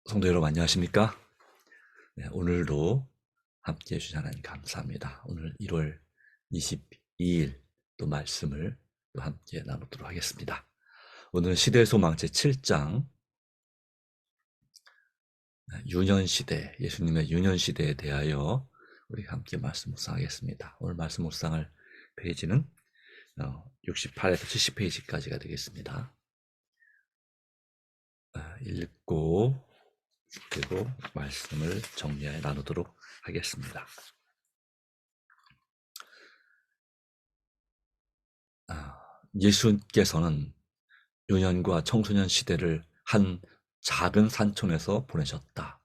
성도 여러분 안녕하십니까? 네, 오늘도 함께해 주셔서 하나님 감사합니다. 오늘 1월 22일 또 말씀을 또 함께 나누도록 하겠습니다. 오늘 시대의 소망 제7장 유년시대, 예수님의 유년시대에 대하여 우리 함께 말씀 묵상하겠습니다. 오늘 말씀 묵상할 페이지는 68에서 70페이지까지가 되겠습니다. 읽고 그리고 말씀을 정리해 나누도록 하겠습니다. 예수께서는 유년과 청소년 시대를 한 작은 산촌에서 보내셨다.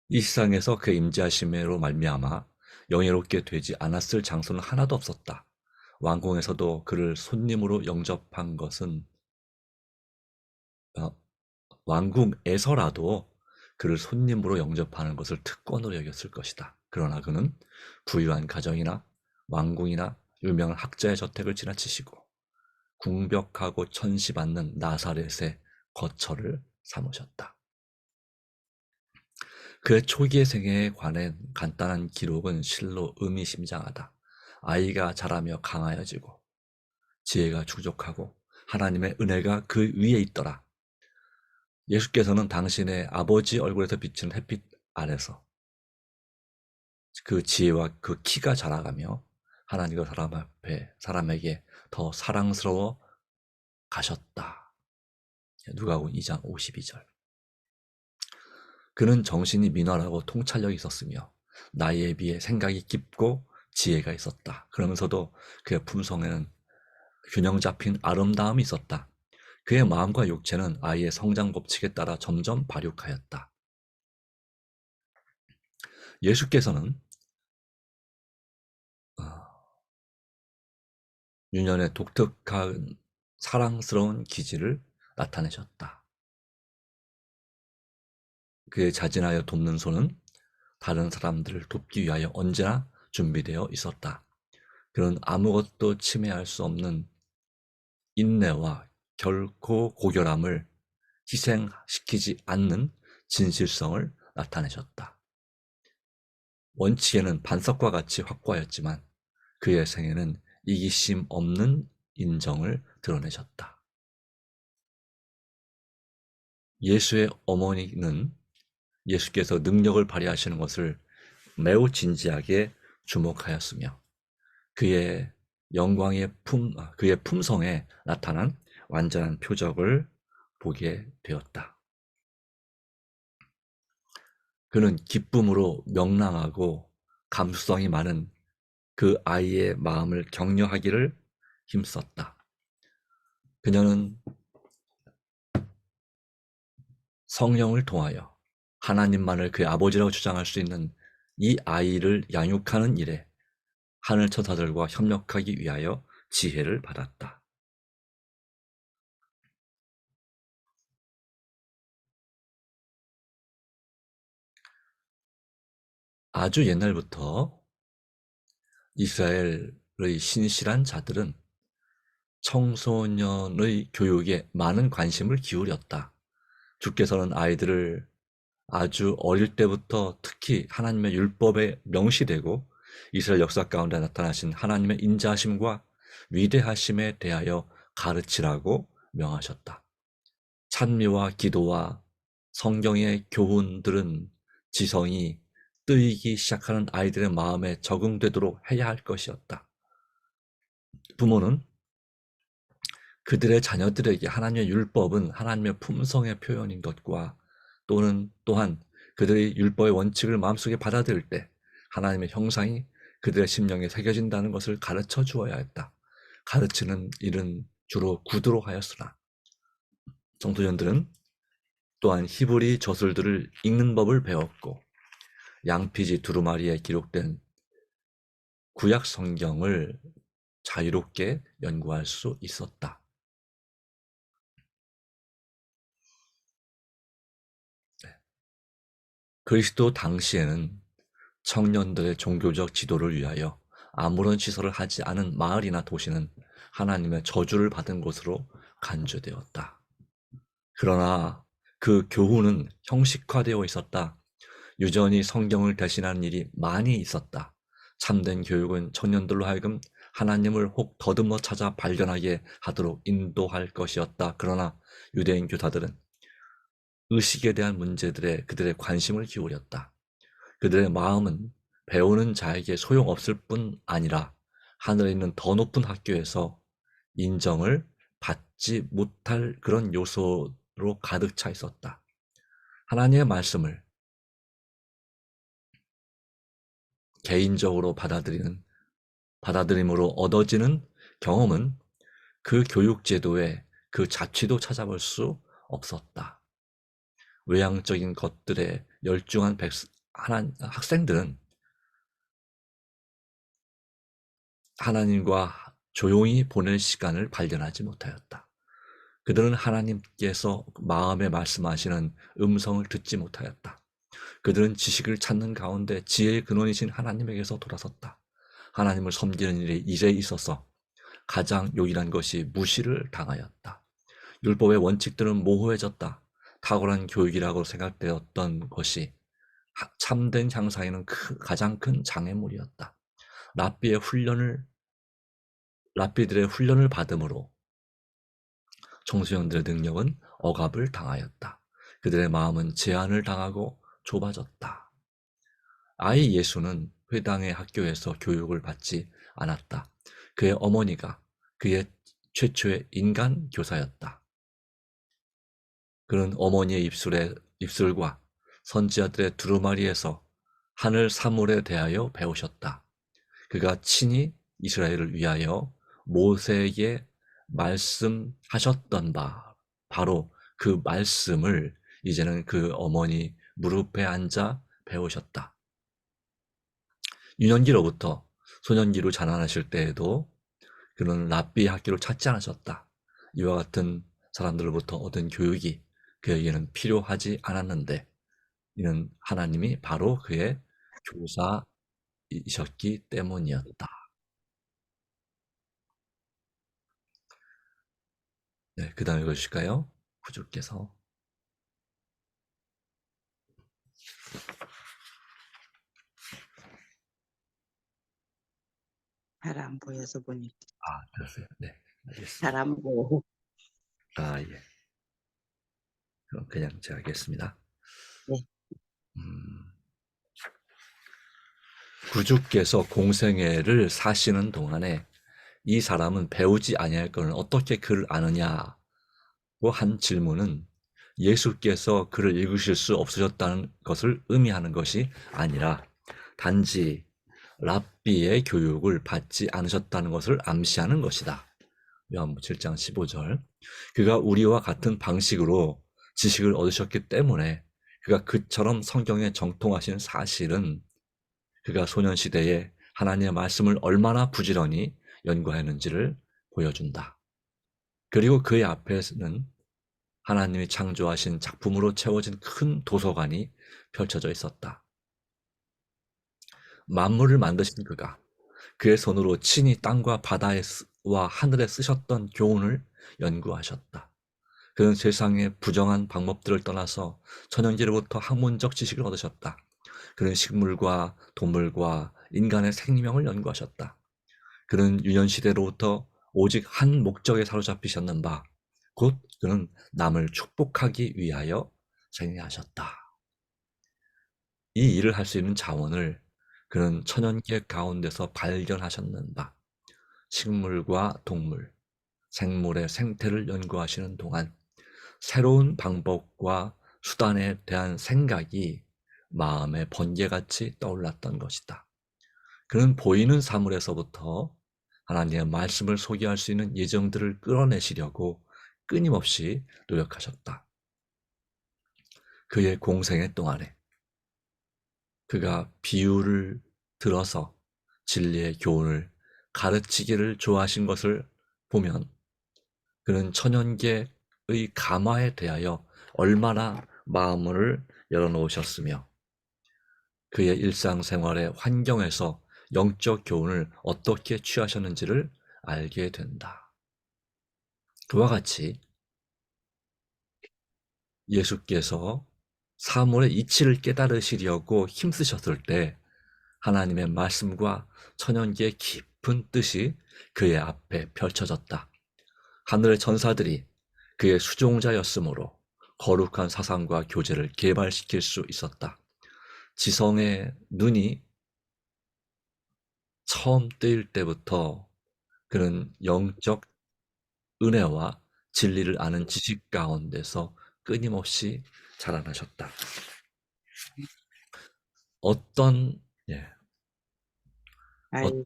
이 세상에서 그의 임재하심으로 말미암아 영예롭게 되지 않았을 장소는 하나도 없었다. 왕궁에서도 그를 손님으로 영접한 것은 왕궁에서라도 그를 손님으로 영접하는 것을 특권으로 여겼을 것이다. 그러나 그는 부유한 가정이나 왕궁이나 유명한 학자의 저택을 지나치시고 궁벽하고 천시받는 나사렛의 거처를 삼으셨다. 그의 초기의 생애에 관한 간단한 기록은 실로 의미심장하다. 아이가 자라며 강하여지고 지혜가 충족하고 하나님의 은혜가 그 위에 있더라. 예수께서는 당신의 아버지 얼굴에서 비치는 햇빛 아래서 그 지혜와 그 키가 자라가며 하나님과 사람 앞에 사람에게 더 사랑스러워 가셨다. 누가복음 2장 52절. 그는 정신이 민활하고 통찰력이 있었으며 나이에 비해 생각이 깊고 지혜가 있었다. 그러면서도 그의 품성에는 균형 잡힌 아름다움이 있었다. 그의 마음과 육체는 아이의 성장 법칙에 따라 점점 발육하였다. 예수께서는 유년의 독특한 사랑스러운 기질을 나타내셨다. 그의 자진하여 돕는 손은 다른 사람들을 돕기 위하여 언제나 준비되어 있었다. 그는 아무것도 침해할 수 없는 인내와 결코 고결함을 희생시키지 않는 진실성을 나타내셨다. 원칙에는 반석과 같이 확고하였지만 그의 생애는 이기심 없는 인정을 드러내셨다. 예수의 어머니는 예수께서 능력을 발휘하시는 것을 매우 진지하게 주목하였으며 그의 그의 품성에 나타난 완전한 표적을 보게 되었다. 그는 기쁨으로 명랑하고 감수성이 많은 그 아이의 마음을 격려하기를 힘썼다. 그녀는 성령을 통하여 하나님만을 그의 아버지라고 주장할 수 있는 이 아이를 양육하는 일에 하늘 천사들과 협력하기 위하여 지혜를 받았다. 아주 옛날부터 이스라엘의 신실한 자들은 청소년의 교육에 많은 관심을 기울였다. 주께서는 아이들을 아주 어릴 때부터 특히 하나님의 율법에 명시되고 이스라엘 역사 가운데 나타나신 하나님의 인자하심과 위대하심에 대하여 가르치라고 명하셨다. 찬미와 기도와 성경의 교훈들은 지성이 뜨이기 시작하는 아이들의 마음에 적응되도록 해야 할 것이었다. 부모는 그들의 자녀들에게 하나님의 율법은 하나님의 품성의 표현인 것과 또한 그들의 율법의 원칙을 마음속에 받아들일 때 하나님의 형상이 그들의 심령에 새겨진다는 것을 가르쳐 주어야 했다. 가르치는 일은 주로 구두로 하였으나 청소년들은 또한 히브리 저술들을 읽는 법을 배웠고 양피지 두루마리에 기록된 구약 성경을 자유롭게 연구할 수 있었다. 그리스도 당시에는 청년들의 종교적 지도를 위하여 아무런 시설을 하지 않은 마을이나 도시는 하나님의 저주를 받은 곳으로 간주되었다. 그러나 그 교훈은 형식화되어 있었다. 유전이 성경을 대신하는 일이 많이 있었다. 참된 교육은 청년들로 하여금 하나님을 혹 더듬어 찾아 발견하게 하도록 인도할 것이었다. 그러나 유대인 교사들은 의식에 대한 문제들에 그들의 관심을 기울였다. 그들의 마음은 배우는 자에게 소용없을 뿐 아니라 하늘에 있는 더 높은 학교에서 인정을 받지 못할 그런 요소로 가득 차 있었다. 하나님의 말씀을 개인적으로 받아들임으로 얻어지는 경험은 그 교육 제도의 그 자취도 찾아볼 수 없었다. 외향적인 것들에 열중한 학생들은 하나님과 조용히 보낼 시간을 발견하지 못하였다. 그들은 하나님께서 마음에 말씀하시는 음성을 듣지 못하였다. 그들은 지식을 찾는 가운데 지혜의 근원이신 하나님에게서 돌아섰다. 하나님을 섬기는 일에 있어서 가장 요긴한 것이 무시를 당하였다. 율법의 원칙들은 모호해졌다. 탁월한 교육이라고 생각되었던 것이 참된 향상에는 가장 큰 장애물이었다. 랍비들의 훈련을 받음으로 청소년들의 능력은 억압을 당하였다. 그들의 마음은 제한을 당하고 좁아졌다. 아이 예수는 회당의 학교에서 교육을 받지 않았다. 그의 어머니가 그의 최초의 인간 교사였다. 그는 어머니의 입술과 선지자들의 두루마리에서 하늘 사물에 대하여 배우셨다. 그가 친히 이스라엘을 위하여 모세에게 말씀하셨던 바로 그 말씀을 이제는 그 어머니 무릎에 앉아 배우셨다. 유년기로부터 소년기로 자라나실 때에도 그는 랍비 학교를 찾지 않으셨다. 이와 같은 사람들로부터 얻은 교육이 그에게는 필요하지 않았는데 이는 하나님이 바로 그의 교사이셨기 때문이었다. 네, 그 다음 읽어주실까요? 구주께서. 잘 안 보여서 보니 그러세요. 네, 알겠습니다. 잘 안 보여. 예. 그럼 그냥 제가 하겠습니다. 네. 구주께서 공생애를 사시는 동안에 이 사람은 배우지 아니할 것을 어떻게 그를 아느냐고 한 질문은 예수께서 그를 읽으실 수 없으셨다는 것을 의미하는 것이 아니라 단지 랍비의 교육을 받지 않으셨다는 것을 암시하는 것이다. 요한복음 7장 15절. 그가 우리와 같은 방식으로 지식을 얻으셨기 때문에 그가 그처럼 성경에 정통하신 사실은 그가 소년시대에 하나님의 말씀을 얼마나 부지런히 연구했는지를 보여준다. 그리고 그의 앞에는 하나님이 창조하신 작품으로 채워진 큰 도서관이 펼쳐져 있었다. 만물을 만드신 그가 그의 손으로 친히 땅과 바다와 하늘에 쓰셨던 교훈을 연구하셨다. 그는 세상의 부정한 방법들을 떠나서 천연기로부터 학문적 지식을 얻으셨다. 그는 식물과 동물과 인간의 생명을 연구하셨다. 그는 유년시대로부터 오직 한 목적에 사로잡히셨는 바, 곧 그는 남을 축복하기 위하여 생애하셨다. 이 일을 할 수 있는 자원을 그는 천연계 가운데서 발견하셨는 바, 식물과 동물, 생물의 생태를 연구하시는 동안 새로운 방법과 수단에 대한 생각이 마음의 번개같이 떠올랐던 것이다. 그는 보이는 사물에서부터 하나님의 말씀을 소개할 수 있는 예정들을 끌어내시려고 끊임없이 노력하셨다. 그의 공생애 동안에 그가 비유를 들어서 진리의 교훈을 가르치기를 좋아하신 것을 보면 그는 천연계의 감화에 대하여 얼마나 마음을 열어놓으셨으며 그의 일상생활의 환경에서 영적 교훈을 어떻게 취하셨는지를 알게 된다. 그와 같이 예수께서 사물의 이치를 깨달으시려고 힘쓰셨을 때 하나님의 말씀과 천연기의 깊은 뜻이 그의 앞에 펼쳐졌다. 하늘의 전사들이 그의 수종자였으므로 거룩한 사상과 교제를 개발시킬 수 있었다. 지성의 눈이 처음 뜨일 때부터 그는 영적 은혜와 진리를 아는 지식 가운데서 끊임없이 자라나셨다. 어떤 예, 어, 아이고.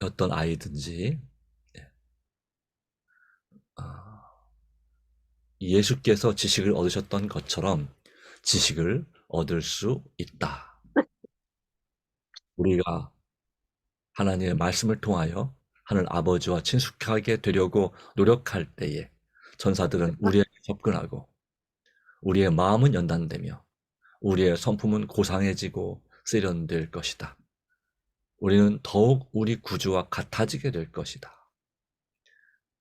어떤 아이든지 예, 아, 예수께서 지식을 얻으셨던 것처럼 지식을 얻을 수 있다. 우리가 하나님의 말씀을 통하여 하늘 아버지와 친숙하게 되려고 노력할 때에 전사들은 우리에게 접근하고 우리의 마음은 연단되며 우리의 성품은 고상해지고 세련될 것이다. 우리는 더욱 우리 구주와 같아지게 될 것이다.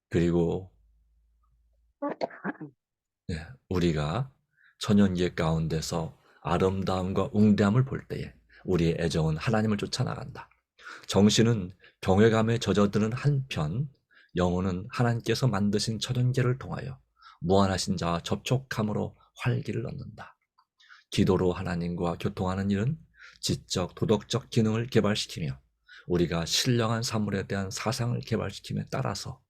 그리고 우리가 천연계 가운데서 아름다움과 웅대함을 볼 때에 우리의 애정은 하나님을 쫓아나간다. 정신은 경외감에 젖어드는 한편 영혼은 하나님께서 만드신 천연계를 통하여 무한하신 자와 접촉함으로 활기를 얻는다. 기도로 하나님과 교통하는 일은 지적, 도덕적 기능을 개발시키며 우리가 신령한 사물에 대한 사상을 개발시킴에 따라서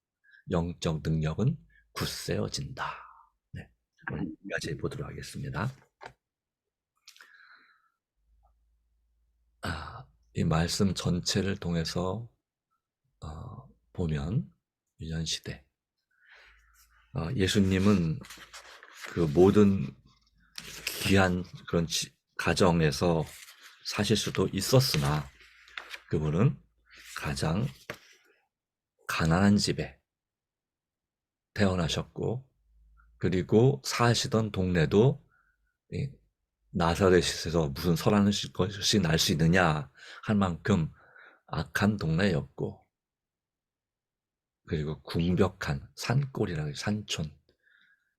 영적 능력은 굳세어진다. 네, 오늘 여기까지 보도록 하겠습니다. 이 말씀 전체를 통해서 보면 유년시대 예수님은 그 모든 귀한 그런 가정에서 사실 수도 있었으나 그분은 가장 가난한 집에 태어나셨고 그리고 사시던 동네도 나사렛에서 무슨 선한 것이 날 수 있느냐 할 만큼 악한 동네였고 그리고 궁벽한 산골이라고 산촌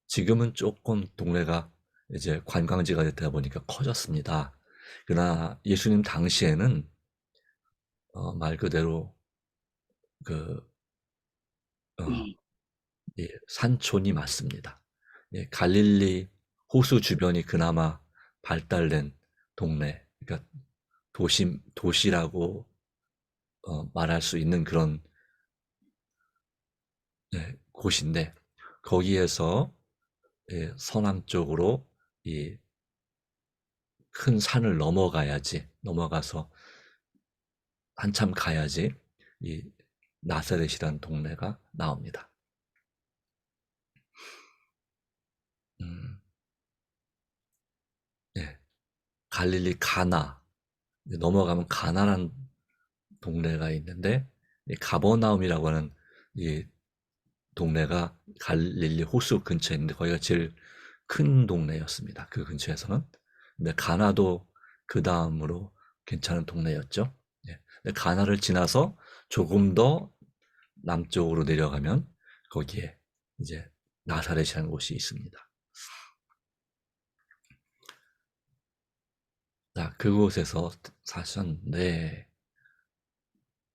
지금은 조금 동네가 이제 관광지가 되다 보니까 커졌습니다. 그러나 예수님 당시에는 말 그대로 그 산촌이 맞습니다. 갈릴리 호수 주변이 그나마 발달된 동네, 그러니까 도시라고 말할 수 있는 그런 곳인데 거기에서 서남 쪽으로 이 큰 산을 넘어가서 한참 가야지 이 나사렛이라는 동네가 나옵니다. 갈릴리 가나 넘어가면 가나란 동네가 있는데 이 가버나움이라고 하는 이 동네가 갈릴리 호수 근처에 있는데 거기가 제일 큰 동네였습니다. 그 근처에서는. 근데 가나도 그 다음으로 괜찮은 동네였죠. 근데 가나를 지나서 조금 더 남쪽으로 내려가면 거기에 이제 나사렛이라는 곳이 있습니다. 자, 그곳에서 사셨는데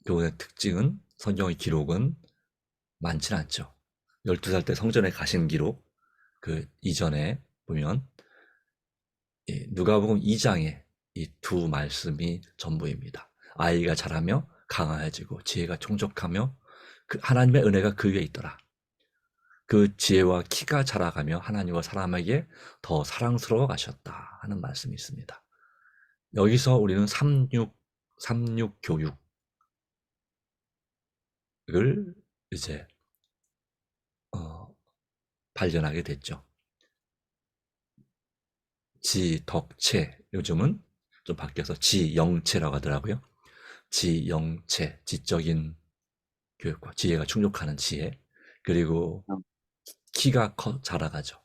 그곳의 특징은 성경의 기록은 많진 않죠. 12살 때 성전에 가신 기록 그 이전에 보면 누가복음 2장에 이 두 말씀이 전부입니다. 아이가 자라며 강화해지고 지혜가充足하며 그 하나님의 은혜가 그 위에 있더라. 그 지혜와 키가 자라가며 하나님과 사람에게 더 사랑스러워 가셨다 하는 말씀이 있습니다. 여기서 우리는 삼육 교육을 이제 발견하게 됐죠. 지덕체 요즘은 좀 바뀌어서 지영체라고 하더라고요. 지영체 지적인 교육과 지혜가 충족하는 지혜 그리고 키가 자라가죠.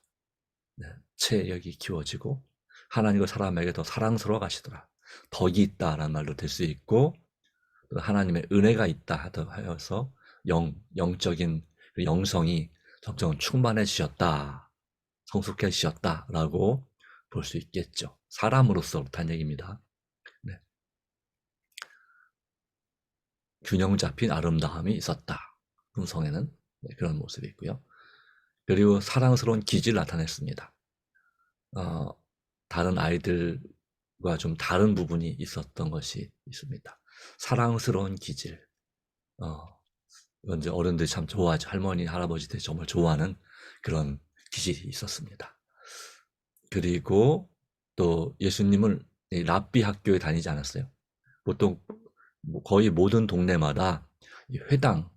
네, 체력이 키워지고 하나님과 사람에게 더 사랑스러워 가시더라. 덕이 있다라는 말도 될 수 있고 하나님의 은혜가 있다 하여서 영적인 영성이 점점 충만해지셨다. 성숙해지셨다라고 볼 수 있겠죠. 사람으로서 그렇다는 얘기입니다. 네. 균형 잡힌 아름다움이 있었다. 품성에는 네, 그런 모습이 있고요. 그리고 사랑스러운 기질을 나타냈습니다. 어, 다른 아이들과 좀 다른 부분이 있었던 것이 있습니다. 사랑스러운 기질. 이건 이제 어른들이 참 좋아하죠. 할머니, 할아버지들이 정말 좋아하는 그런 기질이 있었습니다. 그리고 또 예수님은 이 랍비 학교에 다니지 않았어요. 보통 거의 모든 동네마다 이 회당,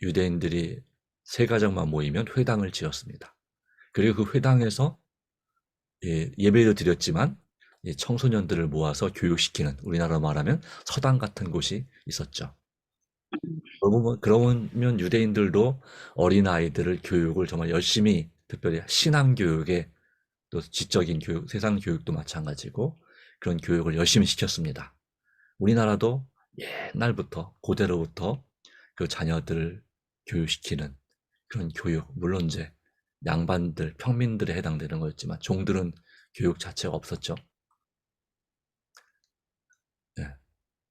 유대인들이 세 가정만 모이면 회당을 지었습니다. 그리고 그 회당에서 예배도 드렸지만 청소년들을 모아서 교육시키는, 우리나라로 말하면 서당 같은 곳이 있었죠. 그러면 유대인들도 어린아이들을 교육을 정말 열심히, 특별히 신앙교육에, 또 지적인 교육, 세상 교육도 마찬가지고 그런 교육을 열심히 시켰습니다. 우리나라도 옛날부터, 고대로부터 그 자녀들을 교육시키는 그런 교육, 물론 이제 양반들, 평민들에 해당되는 거였지만 종들은 교육 자체가 없었죠. 예,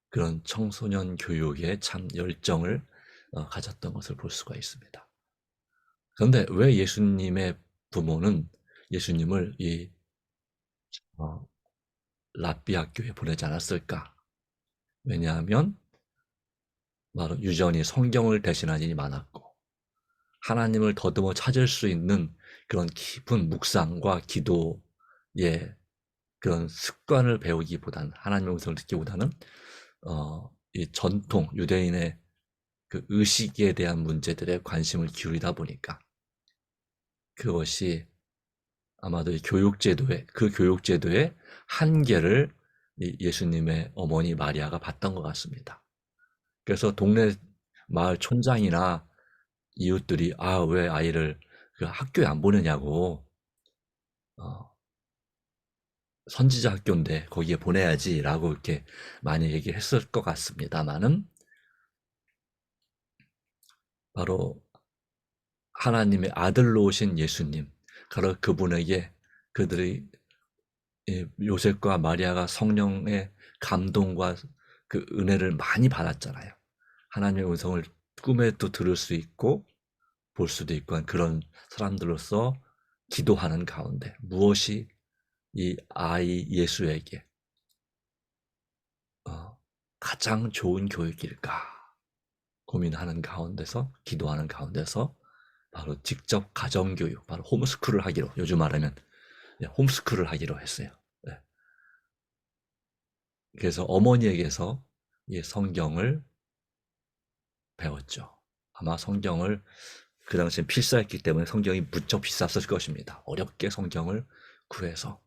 그런 청소년 교육에 참 열정을 가졌던 것을 볼 수가 있습니다. 그런데 왜 예수님의 부모는 예수님을 이 랍비 학교에 보내지 않았을까? 왜냐하면 바로 유전이 성경을 대신한 일이 많았고, 하나님을 더듬어 찾을 수 있는 그런 깊은 묵상과 기도의 그런 습관을 배우기보다는, 하나님의 음성을 듣기보다는 이 전통 유대인의 그 의식에 대한 문제들에 관심을 기울이다 보니까, 그것이 아마도 이 교육제도의, 그 교육제도의 한계를 이 예수님의 어머니 마리아가 봤던 것 같습니다. 그래서 동네 마을 촌장이나 이웃들이 왜 아이를 그 학교에 안 보내냐고, 선지자 학교인데 거기에 보내야지라고 이렇게 많이 얘기했을 것 같습니다만은, 바로 하나님의 아들로 오신 예수님, 바로 그분에게 그들이 요셉과 마리아가 성령의 감동과 그 은혜를 많이 받았잖아요. 하나님의 음성을 꿈에도 들을 수 있고 볼 수도 있고 한 그런 사람들로서 기도하는 가운데, 무엇이 이 아이 예수에게 가장 좋은 교육일까 고민하는 가운데서, 기도하는 가운데서 바로 직접 가정교육, 바로 홈스쿨을 하기로, 요즘 말하면 홈스쿨을 하기로 했어요. 네. 그래서 어머니에게서 이 성경을 배웠죠. 아마 성경을, 그 당시엔 필사했기 때문에 성경이 무척 비쌌을 것입니다. 어렵게 성경을 구해서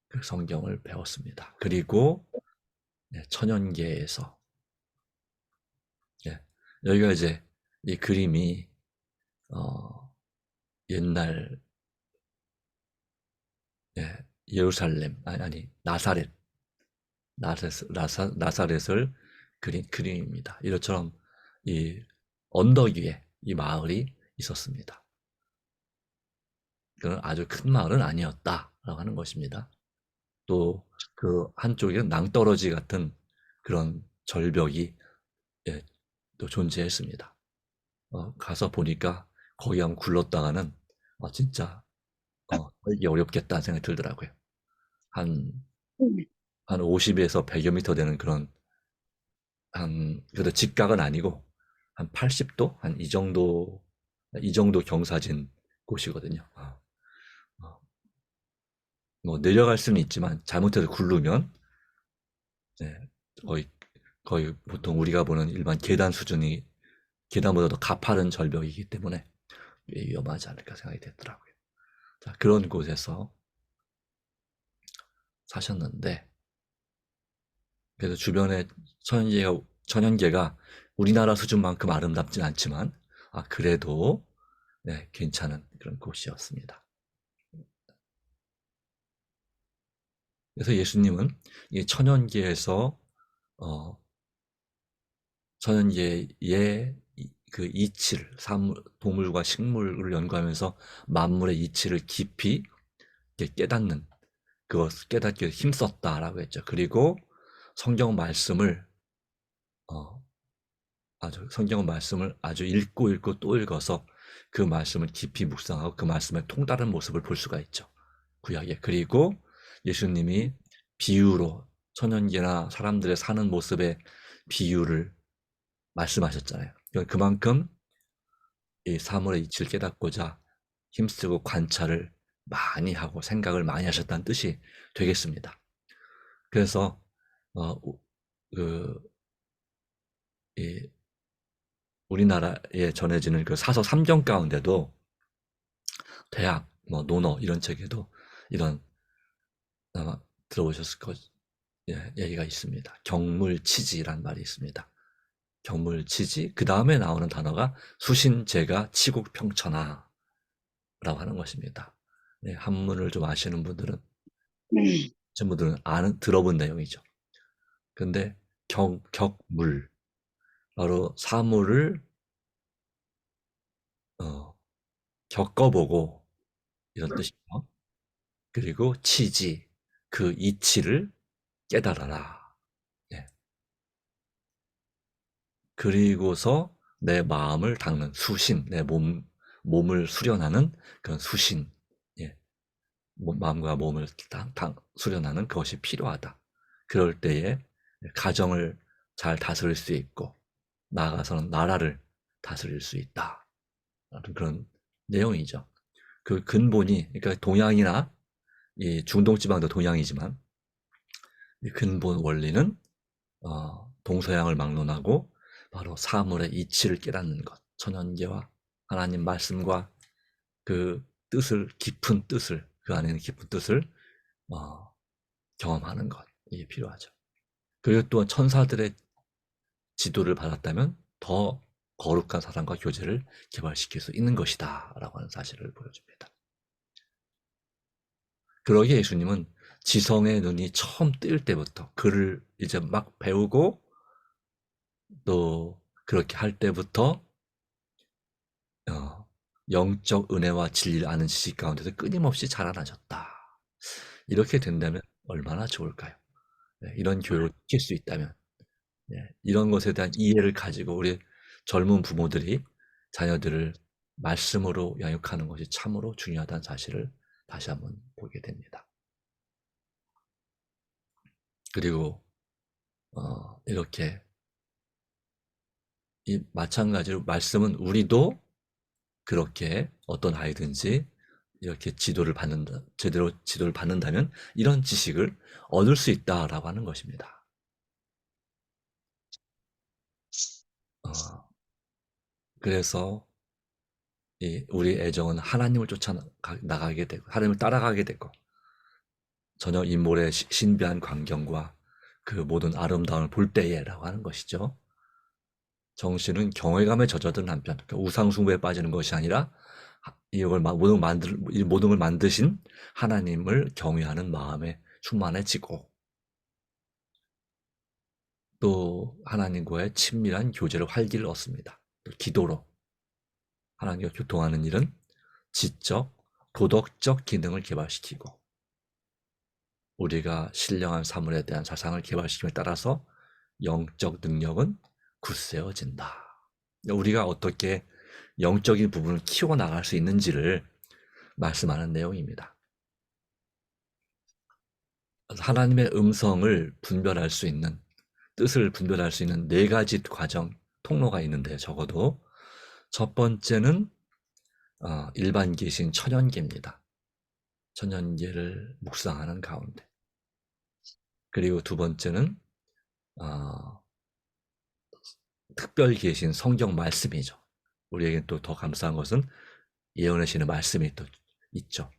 그 성경을 배웠습니다. 그리고 천연계에서, 여기가 이제 이 그림이 옛날 예루살렘, 아니 나사렛을 그린 그림입니다. 이것처럼 이 언덕 위에 이 마을이 있었습니다. 그건 아주 큰 마을은 아니었다라고 하는 것입니다. 또 그 한쪽에는 낭떠러지 같은 그런 절벽이 또 존재했습니다. 가서 보니까 거기 한번 굴렀다가는 진짜 이게 어렵겠다는 생각이 들더라고요. 한, 한 50에서 100여 미터 되는 그런, 그래도 직각은 아니고, 한 80도? 한 이 정도 경사진 곳이거든요. 뭐, 내려갈 수는 있지만, 잘못해서 굴르면, 네, 거의, 거의 보통 우리가 보는 일반 계단 수준이, 계단보다 더 가파른 절벽이기 때문에 위험하지 않을까 생각이 됐더라고요. 자, 그런 곳에서 사셨는데, 그래서 주변에 천연계가 우리나라 수준만큼 아름답진 않지만, 그래도 괜찮은 그런 곳이었습니다. 그래서 예수님은 이 천연계에서 천연계의 그 이치를 동물과 식물을 연구하면서 만물의 이치를 깊이 깨닫는 그것 깨닫기 위해 힘썼다라고 했죠. 그리고 성경 말씀을 어, 성경 말씀을 아주 읽고 또 읽어서 그 말씀을 깊이 묵상하고 그 말씀의 통다른 모습을 볼 수가 있죠. 구약에. 그리고 예수님이 비유로 천연계나 사람들의 사는 모습의 비유를 말씀하셨잖아요. 그만큼 이 사물의 이치를 깨닫고자 힘쓰고 관찰을 많이 하고 생각을 많이 하셨다는 뜻이 되겠습니다. 그래서 어, 그, 이 우리나라에 전해지는 그 사서 3경 가운데도 대학, 뭐 논어 이런 책에도 이런 아마 들어보셨을 거 얘기가 있습니다. 경물치지란 말이 있습니다. 경물치지 그 다음에 나오는 단어가 수신제가 치국평천하라고 하는 것입니다. 네, 한문을 좀 아시는 분들은 전부들은 들어본 내용이죠. 근데 격물 바로 사물을 어, 겪어보고 이런 뜻이죠. 그리고 치지 그 이치를 깨달아라. 예. 그리고서 내 마음을 닦는 수신, 내 몸을 수련하는 그런 수신, 예. 마음과 몸을 수련하는 그것이 필요하다. 그럴 때에 가정을 잘 다스릴 수 있고 나아가서는 나라를 다스릴 수 있다. 그런 내용이죠. 그 근본이 그러니까 동양이나 이 중동 지방도 동양이지만 이 근본 원리는 동서양을 막론하고 바로 사물의 이치를 깨닫는 것, 천연계와 하나님 말씀과 그 뜻을 깊은 뜻을 그 안에는 깊은 뜻을 어, 경험하는 것 이게 필요하죠. 그리고 또 천사들의 지도를 받았다면 더 거룩한 사랑과 교제를 개발시킬 수 있는 것이다라고 하는 사실을 보여줍니다. 그러기에 예수님은 지성의 눈이 처음 뜰 때부터 글을 이제 막 배우고 또 그렇게 할 때부터 영적 은혜와 진리를 아는 지식 가운데서 끊임없이 자라나셨다. 이렇게 된다면 얼마나 좋을까요? 네, 이런 교육을 시킬 수 있다면 네, 이런 것에 대한 이해를 가지고 우리 젊은 부모들이 자녀들을 말씀으로 양육하는 것이 참으로 중요하다는 사실을 다시 한번 보게 됩니다. 그리고 이렇게 이 마찬가지로 말씀은 우리도 그렇게 어떤 아이든지 이렇게 제대로 지도를 받는다면 이런 지식을 얻을 수 있다라고 하는 것입니다. 어, 그래서 우리 애정은 하나님을 쫓아 나가게 되고 하나님을 따라가게 되고 전혀 인물의 신비한 광경과 그 모든 아름다움을 볼 때에라고 하는 것이죠. 정신은 경외감에 젖어든 한편, 그러니까 우상숭배에 빠지는 것이 아니라 이걸 모든 걸 만드신 하나님을 경외하는 마음에 충만해지고 또 하나님과의 친밀한 교제로 활기를 얻습니다. 또 기도로 하나님과 교통하는 일은 지적, 도덕적 기능을 개발시키고 우리가 신령한 사물에 대한 사상을 개발시킴에 따라서 영적 능력은 굳세어진다. 우리가 어떻게 영적인 부분을 키워나갈 수 있는지를 말씀하는 내용입니다. 하나님의 음성을 분별할 수 있는, 뜻을 분별할 수 있는 4가지 과정, 통로가 있는데 적어도 첫 번째는 일반 계신 천연계입니다. 천연계를 묵상하는 가운데. 그리고 두 번째는 특별 계신 성경 말씀이죠. 우리에게 또 더 감사한 것은 예언의 신의 말씀이 또 있죠.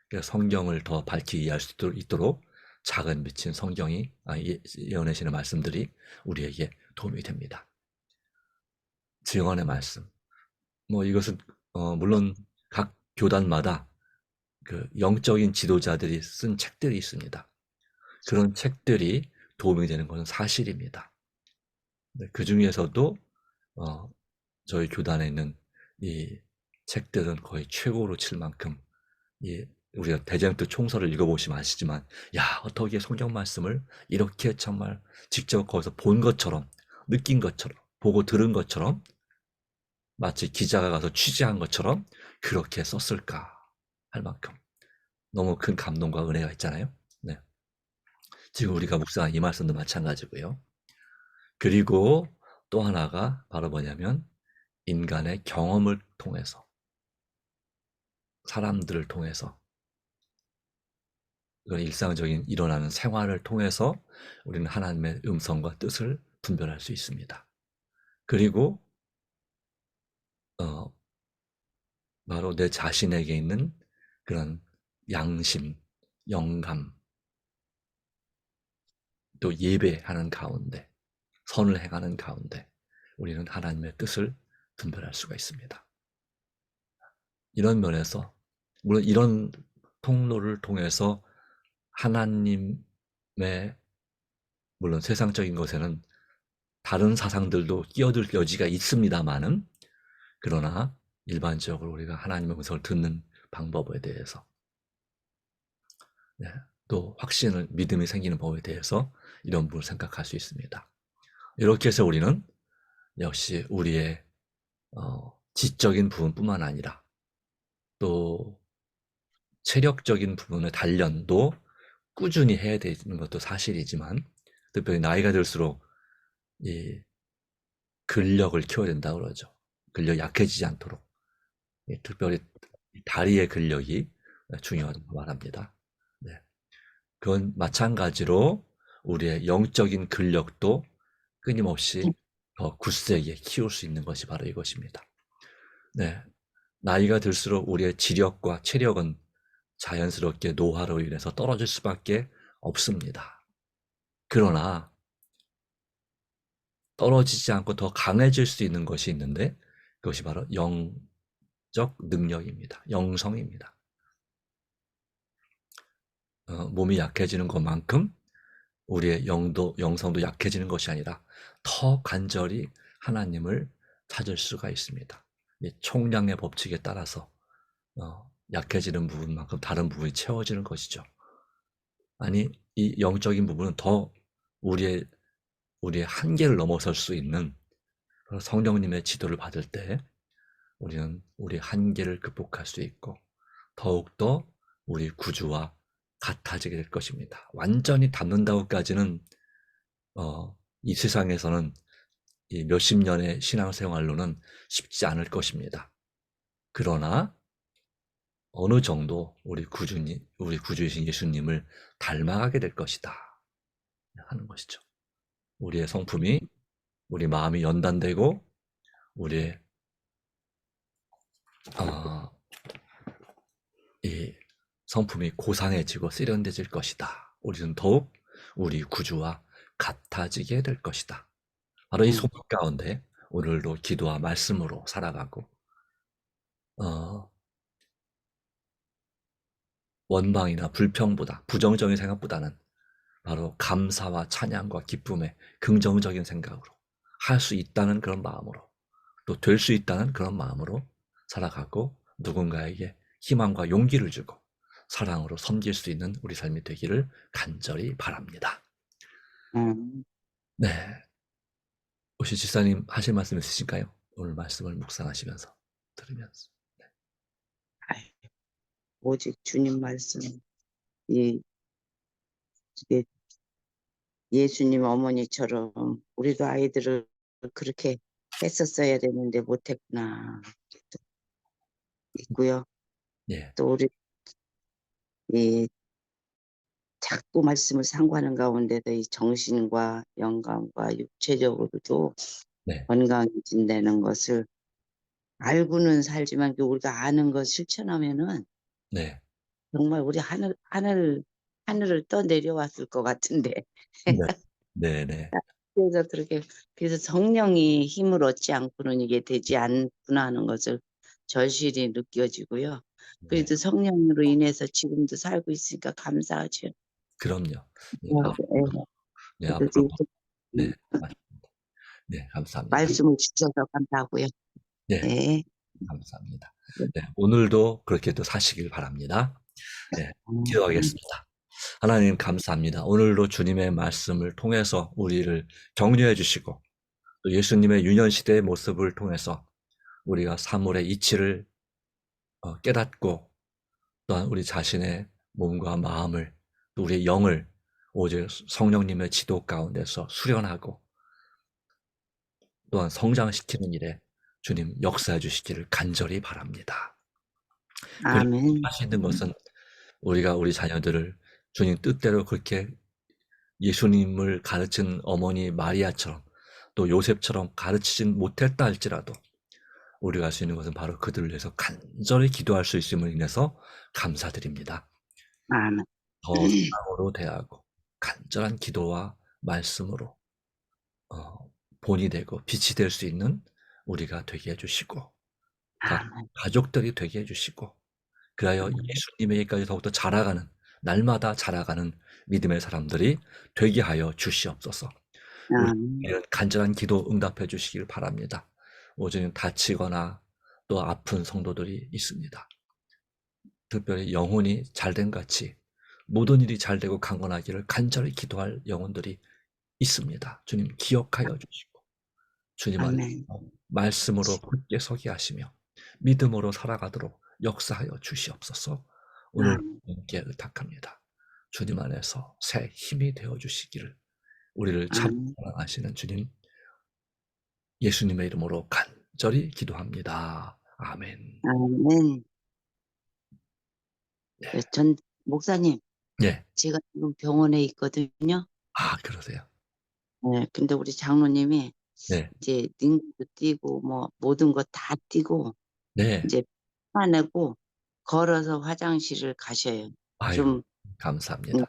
그래서 성경을 더 밝히 이해할 수 있도록 작은 빛인 성경이 예언의 신의 말씀들이 우리에게 도움이 됩니다. 증언의 말씀. 뭐 이것은 물론 각 교단마다 그 영적인 지도자들이 쓴 책들이 있습니다. 그런 책들이 도움이 되는 것은 사실입니다. 그 중에서도 저희 교단에 있는 이 책들은 거의 최고로 칠 만큼 이 우리가 대전도 총서를 읽어보시면 아시지만 야 어떻게 성경 말씀을 이렇게 정말 직접 거기서 본 것처럼 느낀 것처럼 보고 들은 것처럼 마치 기자가 가서 취재한 것처럼 그렇게 썼을까 할 만큼 너무 큰 감동과 은혜가 있잖아요. 네. 지금 우리가 묵상한 이 말씀도 마찬가지고요. 그리고 또 하나가 바로 뭐냐면 인간의 경험을 통해서 사람들을 통해서 그런 일상적인 일어나는 생활을 통해서 우리는 하나님의 음성과 뜻을 분별할 수 있습니다. 그리고 어, 바로 내 자신에게 있는 그런 양심, 영감, 또 예배하는 가운데, 선을 행하는 가운데 우리는 하나님의 뜻을 분별할 수가 있습니다. 이런 면에서 물론 이런 통로를 통해서 하나님의 물론 세상적인 것에는 다른 사상들도 끼어들 여지가 있습니다마는 그러나 일반적으로 우리가 하나님의 음성을 듣는 방법에 대해서 네, 또 확신을 믿음이 생기는 법에 대해서 이런 부분을 생각할 수 있습니다. 이렇게 해서 우리는 역시 우리의 지적인 부분뿐만 아니라 또 체력적인 부분의 단련도 꾸준히 해야 되는 것도 사실이지만 특별히 나이가 들수록 이 근력을 키워야 된다고 그러죠. 근력이 약해지지 않도록 특별히 다리의 근력이 중요하다고 말합니다. 네. 그건 마찬가지로 우리의 영적인 근력도 끊임없이 더 굳세게 키울 수 있는 것이 바로 이것입니다. 네. 나이가 들수록 우리의 지력과 체력은 자연스럽게 노화로 인해서 떨어질 수밖에 없습니다. 그러나 떨어지지 않고 더 강해질 수 있는 것이 있는데 그것이 바로 영적 능력입니다. 영성입니다. 몸이 약해지는 것만큼 우리의 영성도 약해지는 것이 아니라 더 간절히 하나님을 찾을 수가 있습니다. 총량의 법칙에 따라서 약해지는 부분만큼 다른 부분이 채워지는 것이죠. 아니 이 영적인 부분은 더 우리의 한계를 넘어설 수 있는 성령님의 지도를 받을 때 우리는 우리의 한계를 극복할 수 있고 더욱더 우리 구주와 같아지게 될 것입니다. 완전히 닮는다고까지는 이 세상에서는 이 몇십 년의 신앙생활로는 쉽지 않을 것입니다. 그러나 어느 정도 우리 구주이신 예수님을 닮아가게 될 것이다 하는 것이죠. 우리의 성품이 우리 마음이 연단되고 우리의 이 성품이 고상해지고 세련돼질 것이다. 우리는 더욱 우리 구주와 같아지게 될 것이다. 바로 이 소망 가운데 오늘도 기도와 말씀으로 살아가고 원망이나 불평보다 부정적인 생각보다는 바로 감사와 찬양과 기쁨의 긍정적인 생각으로 할 수 있다는 그런 마음으로 또 될 수 있다는 그런 마음으로 살아가고 누군가에게 희망과 용기를 주고 사랑으로 섬길 수 있는 우리 삶이 되기를 간절히 바랍니다. 네. 혹시 집사님 하실 말씀 있으실까요? 오늘 말씀을 묵상하시면서 들으면서. 아이, 오직 주님 말씀, 이, 이게 예수님 어머니처럼 우리도 아이들을 그렇게 했었어야 되는데 못했구나. 있고요. 예. 또 우리 이 자꾸 말씀을 상고하는 가운데도 이 정신과 영감과 육체적으로도 네. 건강해진다는 것을 알고는 살지만 우리가 아는 것 실천하면은 네. 정말 우리 하늘을 떠 내려왔을 것 같은데. 네. 네네. 그래서 성령이 힘을 얻지 않고는 이게 되지 않구나 하는 것을 절실히 느껴지고요. 네. 그래도 성령으로 인해서 지금도 살고 있으니까 감사하죠. 그럼요. 예. 네. 앞으로도 네 그래서 앞으로도 이렇게 네. 맞습니다. 네 감사합니다. 말씀을 주셔서 감사하고요. 네, 네. 감사합니다. 네. 네, 오늘도 그렇게 또 사시길 바랍니다. 네, 기도하겠습니다. 하나님 감사합니다. 오늘도 주님의 말씀을 통해서 우리를 격려해 주시고 또 예수님의 유년시대의 모습을 통해서 우리가 사물의 이치를 깨닫고 또한 우리 자신의 몸과 마음을 또 우리의 영을 오직 성령님의 지도 가운데서 수련하고 또한 성장시키는 일에 주님 역사해 주시기를 간절히 바랍니다. 그리고 아멘. 할 수 있는 것은 우리가 우리 자녀들을 주님 뜻대로 그렇게 예수님을 가르친 어머니 마리아처럼 또 요셉처럼 가르치진 못했다 할지라도 우리가 할 수 있는 것은 바로 그들을 위해서 간절히 기도할 수 있음을 인해서 감사드립니다. 아멘. 더 사랑으로 대하고 간절한 기도와 말씀으로 어, 본이 되고 빛이 될 수 있는 우리가 되게 해주시고 각 아멘. 가족들이 되게 해주시고 그리하여 예수님에게까지 더욱더 자라가는 날마다 자라가는 믿음의 사람들이 되게 하여 주시옵소서. 우리 아멘. 이런 간절한 기도 응답해 주시길 바랍니다. 오직 다치거나 또 아픈 성도들이 있습니다. 특별히 영혼이 잘된 같이 모든 일이 잘되고 강건하기를 간절히 기도할 영혼들이 있습니다. 주님 기억하여 주시고 주님 안에서 아멘. 말씀으로 굳게 서게 하시며 믿음으로 살아가도록 역사하여 주시옵소서. 오늘 아멘. 주님께 의탁합니다. 주님 안에서 새 힘이 되어 주시기를 우리를 참 아멘. 사랑하시는 주님 예수님의 이름으로 간절히 기도합니다. 아멘. 아멘. 네. 전 목사님, 네. 제가 지금 병원에 있거든요. 아, 그러세요. 네. 근데 우리 장로님이 네. 이제 링도 뛰고 뭐 모든 거 다 뛰고 네. 이제 화내고 걸어서 화장실을 가셔요. 아이고, 좀 감사합니다.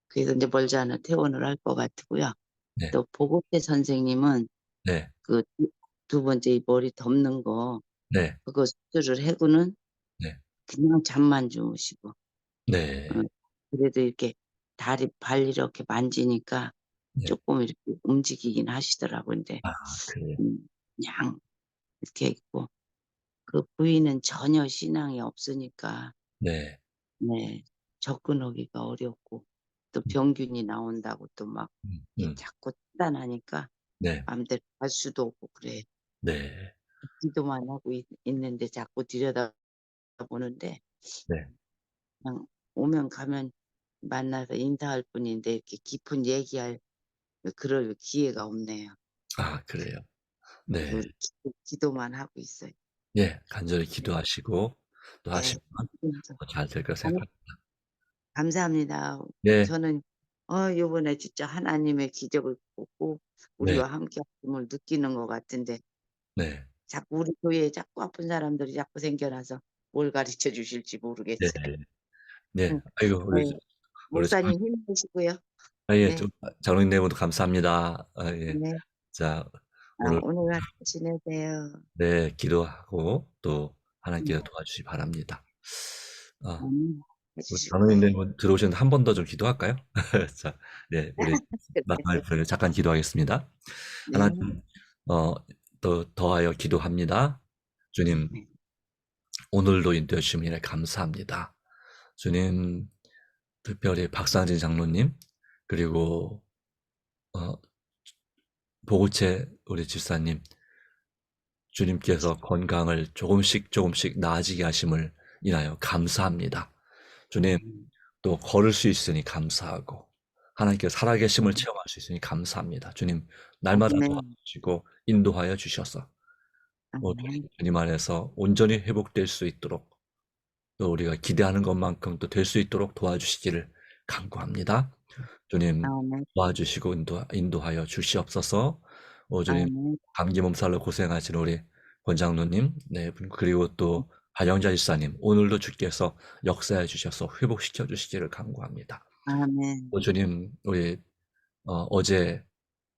그래서 이제 멀지 않아 퇴원을 할 것 같고요. 네. 또 보고태 선생님은 네. 그 두 번째 이 머리 덮는 거 네. 그거 수술을 하고는 네. 그냥 잠만 주무시고 네. 그래도 이렇게 다리 발 이렇게 만지니까 네. 조금 이렇게 움직이긴 하시더라고요. 근데 아, 그래요. 그냥 이렇게 있고 그 부인은 전혀 신앙이 없으니까 네. 네 접근하기가 어렵고 또 음, 병균이 나온다고 또 막 음, 이렇게 음. 자꾸 차단하니까 네. 마음대로 갈 수도 없고 그래. 네. 기도만 하고 있는데 자꾸 들여다보는데 네. 그냥 오면 가면 만나서 인사할 뿐인데 이렇게 깊은 얘기할 그럴 기회가 없네요. 아, 그래요. 그 네. 기도만 하고 있어요. 예. 간절히 네. 기도하시고 또 네. 하시면 더 잘 될 거라 아니, 생각합니다. 감사합니다. 네. 저는 요번에 진짜 하나님의 기적을 보고 네. 우리와 함께 하심을 느끼는 것 같은데 네. 자꾸 우리 교회에 자꾸 아픈 사람들이 자꾸 생겨나서 뭘 가르쳐 주실지 네. 모르겠어요. 네. 아이고, 네. 우리 목사님 힘내시고요. 아, 예. 네. 좀 장로님 모두 감사합니다. 아, 예. 네. 자, 오늘 오늘 하루 지내세요. 네, 기도하고 또 네. 하나님께서 도와주시기 바랍니다. 아, 해 우리 주실 거예요. 장로님들 들어오셨는데 한 번 더 좀 기도할까요? 자, 네, 우리 그래. 마지막에 잠깐 기도하겠습니다. 네. 하나님, 어, 또 더하여 기도합니다. 주님, 네. 오늘도 인도해 주시면 이래 감사합니다. 주님, 특별히 박상진 장로님, 그리고, 어, 보고체 우리 집사님, 주님께서 건강을 조금씩 조금씩 나아지게 하심을 인하여 감사합니다. 주님, 또 걸을 수 있으니 감사하고, 하나님께서 살아계심을 체험할 수 있으니 감사합니다. 주님, 날마다 아멘. 도와주시고, 인도하여 주셔서, 모두 아멘. 주님 안에서 온전히 회복될 수 있도록, 또 우리가 기대하는 것만큼 또 될 수 있도록 도와주시기를 간구합니다. 주님, 아멘. 도와주시고 인도하여 주시옵소서. 주님, 아멘. 감기 몸살로 고생하시는 우리 권장로님, 네, 그리고 또 박영자 집사님, 오늘도 주께서 역사해 주셔서 회복시켜 주시기를 간구합니다. 아멘. 또 주님, 우리 어제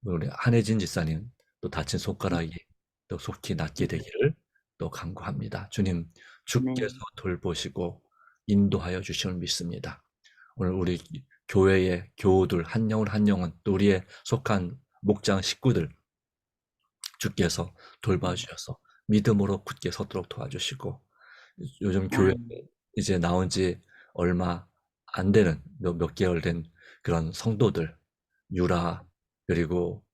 우리 한혜진 집사님 또 다친 손가락이 또 속히 낫게 되기를 또 간구합니다. 주님, 주께서 아멘. 돌보시고 인도하여 주심을 믿습니다. 오늘 우리 교회의 교우들 한 영혼 한 영혼 또 우리의 속한 목장 식구들 주께서 돌봐주셔서 믿음으로 굳게 서도록 도와주시고, 요즘 교회 아, 이제 나온 지 얼마 안 되는 몇 개월 된 그런 성도들, 유라, 그리고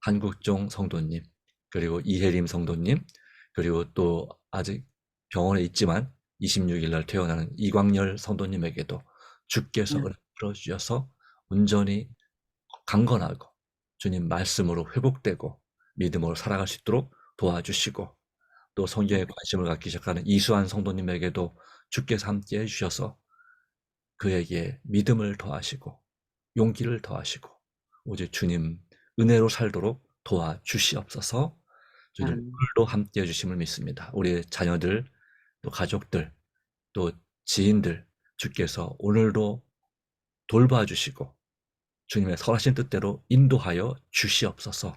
한국종 성도님, 그리고 이혜림 성도님, 그리고 또 아직 병원에 있지만 26일 날 퇴원하는 이광열 성도님에게도 주께서 아, 은혜 풀어주셔서 온전히 강건하고 주님 말씀으로 회복되고 믿음으로 살아갈 수 있도록 도와주시고, 또 성경에 관심을 갖기 시작하는 이수환 성도님에게도 주께서 함께 해주셔서 그에게 믿음을 더하시고 용기를 더하시고 오직 주님 은혜로 살도록 도와주시옵소서. 아, 주님 오늘도 함께 해주심을 믿습니다. 우리의 자녀들, 또 가족들, 또 지인들 주께서 오늘도 돌봐주시고 주님의 선하신 뜻대로 인도하여 주시옵소서.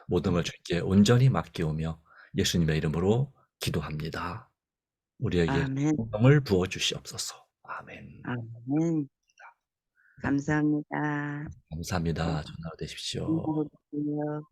모든 걸 주님께 온전히 맡기오며 예수님의 이름으로 기도합니다. 우리에게 아멘, 성령을 부어 주시옵소서. 아멘. 아멘. 감사합니다. 감사합니다. 좋은 하루 되십시오. 안녕히 계세요.